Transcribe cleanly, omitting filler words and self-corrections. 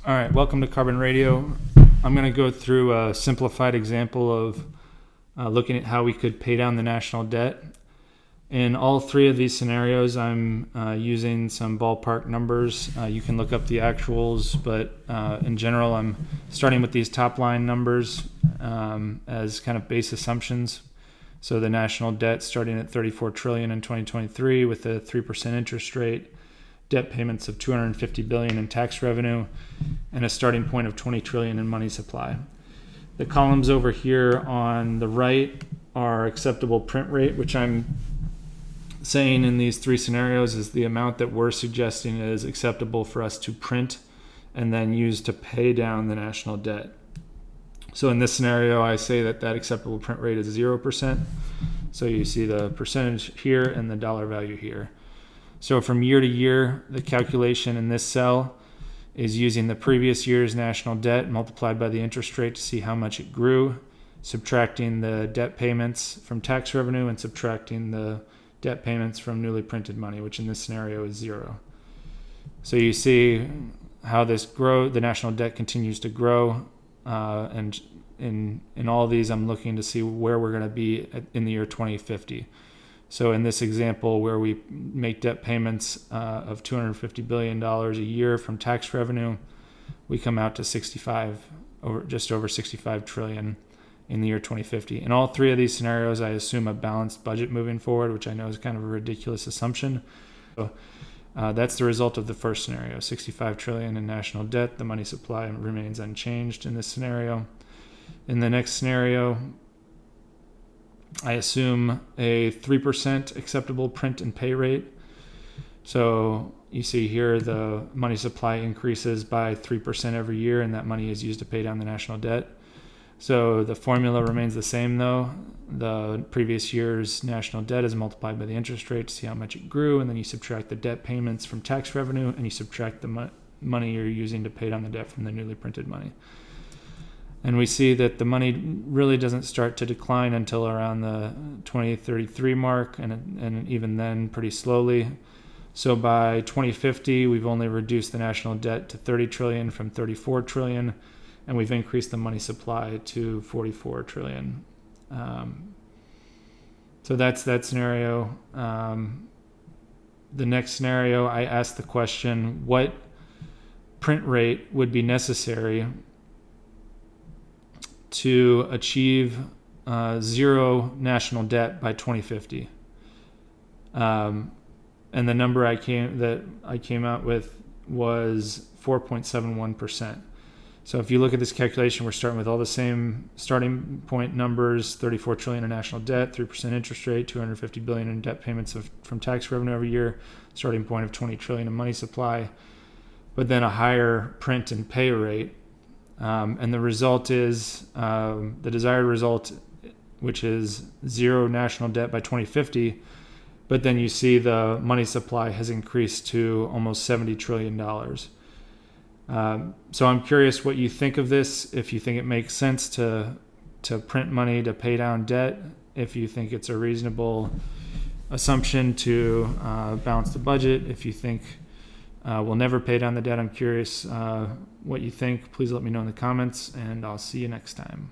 All right, welcome to Carbon Radio. I'm going to go through a simplified example of looking at how we could pay down the national debt. In all three of these scenarios, I'm using some ballpark numbers. You can look up the actuals, but in general, I'm starting with these top line numbers as kind of base assumptions. So the national debt starting at $34 trillion in 2023 with a 3% interest rate, debt payments of $250 billion in tax revenue, and a starting point of $20 trillion in money supply. The columns over here on the right are acceptable print rate, which I'm saying in these three scenarios is the amount that we're suggesting is acceptable for us to print and then use to pay down the national debt. So in this scenario, I say that acceptable print rate is 0%. So you see the percentage here and the dollar value here. So from year to year, the calculation in this cell is using the previous year's national debt multiplied by the interest rate to see how much it grew, subtracting the debt payments from tax revenue and subtracting the debt payments from newly printed money, which in this scenario is 0. So you see how the national debt continues to grow, and in all of these, I'm looking to see where we're going to be in the year 2050. So in this example, where we make debt payments of $250 billion a year from tax revenue, we come out to just over 65 trillion in the year 2050. In all three of these scenarios, I assume a balanced budget moving forward, which I know is kind of a ridiculous assumption. So that's the result of the first scenario, 65 trillion in national debt. The money supply remains unchanged in this scenario. In the next scenario, I assume a 3% acceptable print and pay rate. So you see here the money supply increases by 3% every year, and that money is used to pay down the national debt. So the formula remains the same though. The previous year's national debt is multiplied by the interest rate to see how much it grew, and then you subtract the debt payments from tax revenue, and you subtract the money you're using to pay down the debt from the newly printed money. And we see that the money really doesn't start to decline until around the 2033 mark, and even then pretty slowly. So by 2050, we've only reduced the national debt to 30 trillion from 34 trillion, and we've increased the money supply to 44 trillion. So that's that scenario. The next scenario, I asked the question, what print rate would be necessary to achieve zero national debt by 2050? And the number I came out with was 4.71%. So if you look at this calculation, we're starting with all the same starting point numbers: 34 trillion in national debt, 3% interest rate, 250 billion in debt payments from tax revenue every year, starting point of 20 trillion in money supply, but then a higher print and pay rate. And the result is the desired result, which is zero national debt by 2050. But then you see the money supply has increased to almost $70 trillion. So I'm curious what you think of this, if you think it makes sense to print money to pay down debt, if you think it's a reasonable assumption to balance the budget, if you think we'll never pay down the debt. I'm curious what you think. Please let me know in the comments, and I'll see you next time.